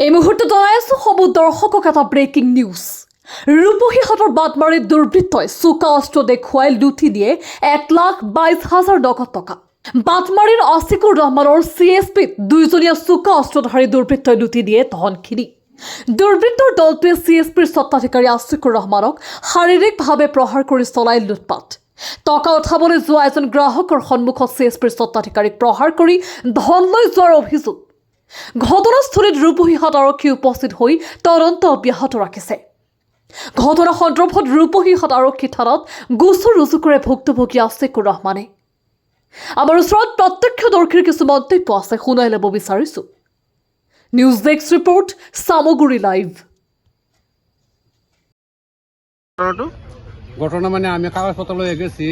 এই মুহূৰ্তত জনাই আছো সব দৰ্শকক এটা ব্ৰেকিং নিউজ। ৰূপহীহঁতৰ বাটমাৰীত দুৰ্বৃত্তই চোকা অস্ত্ৰ দেখুৱাই লুটি দিয়ে 1,22,000 নগদ টকা। বাটমাৰীৰ আছিকুৰ ৰহমানৰ CSPত দুইজনীয়া চোকা অস্ত্ৰধাৰী দুৰ্বৃত্তই লুটি দিয়ে ধনখিনি। দুৰ্বৃত্তৰ দলটোৱে CSPৰ স্বত্বাধিকাৰী আছিকুৰ ৰহমানক শাৰীৰিকভাৱে প্ৰহাৰ কৰি চলাই লুটপাট। টকা উঠাবলৈ যোৱা এজন গ্ৰাহকৰ সন্মুখত CSPৰ স্বত্বাধিকাৰীক প্ৰহাৰ কৰি ধন লৈ যোৱাৰ অভিযোগ। ঘটনাস্থলীত ৰূপহীহাট আৰক্ষী উপস্থিত হৈ তদন্ত অব্যাহত ৰাখিছে। ঘটনা সন্দৰ্ভত ৰূপহীহাট আৰক্ষী থানাত গোচৰ ৰুজু কৰে ভুক্তভোগী আছিকুৰ ৰহমানে। আমাৰ ওচৰত প্ৰত্যক্ষদৰ্শীৰ কিছু মন্তব্য আছে, শুনাই ল'ব বিচাৰিছো। News desk report, Samaguri live. ঘটনা মানে আমি কাগজপত্র লয়ে গেছি,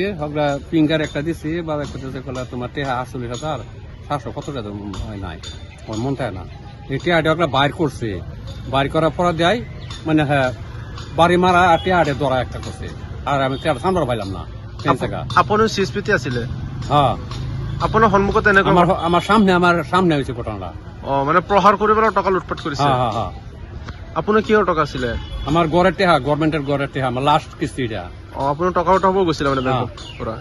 ফিঙ্গার একটা দিছি, বাবা একটা দিতে কলা তোমার টেহা 48,770 হয় নাই, আমার মন থাকে না। এই টেহাটা ওগুলা বাইর করছে, বাইর করার পর দেয় মানে হ্যাঁ বাড়ি মারা আর টেহাটে দরা একটা করছে, আর আমি টেহাটা সামনে পাইলাম না। আপনার CSPতে আছিলে? হ্যাঁ, আপনার সন্মুখত এনেকুৱা আমাৰ সামনে হয়েছে ঘটনাটা। মানে প্ৰহাৰ কৰে পেলাই টকা লুটপাট কৰেছে? হ্যাঁ হ্যাঁ। আপনাৰ কিহৰ টকা আছিলে? আমাৰ গড়েৰ টেহা, গভৰ্নমেন্টেৰ গড়েৰ টেহা, আমাৰ লাস্ট কিস্তিটা। আপনাৰ টকা উঠাব গৈছিল মানে বেংকৰ পৰা?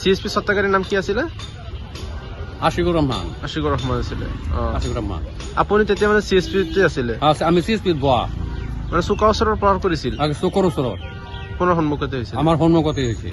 CSP স্বত্বাধিকাৰীৰ নাম কি আছিলে? আশিকুর রহমান। আশিকুর রহমান আছিলে। আশিকুর রহমান। আপুনি তেতিয়া মানে CSPতে আছিলে? আমি CSPত বহা, মানে চোকা ওচৰৰ প্ৰহাৰ কৰিছিল? আগে চকুৰ ওচৰত। আপোনাৰ সন্মুখতে হৈছিল? আমাৰ সন্মুখতে হয়েছে।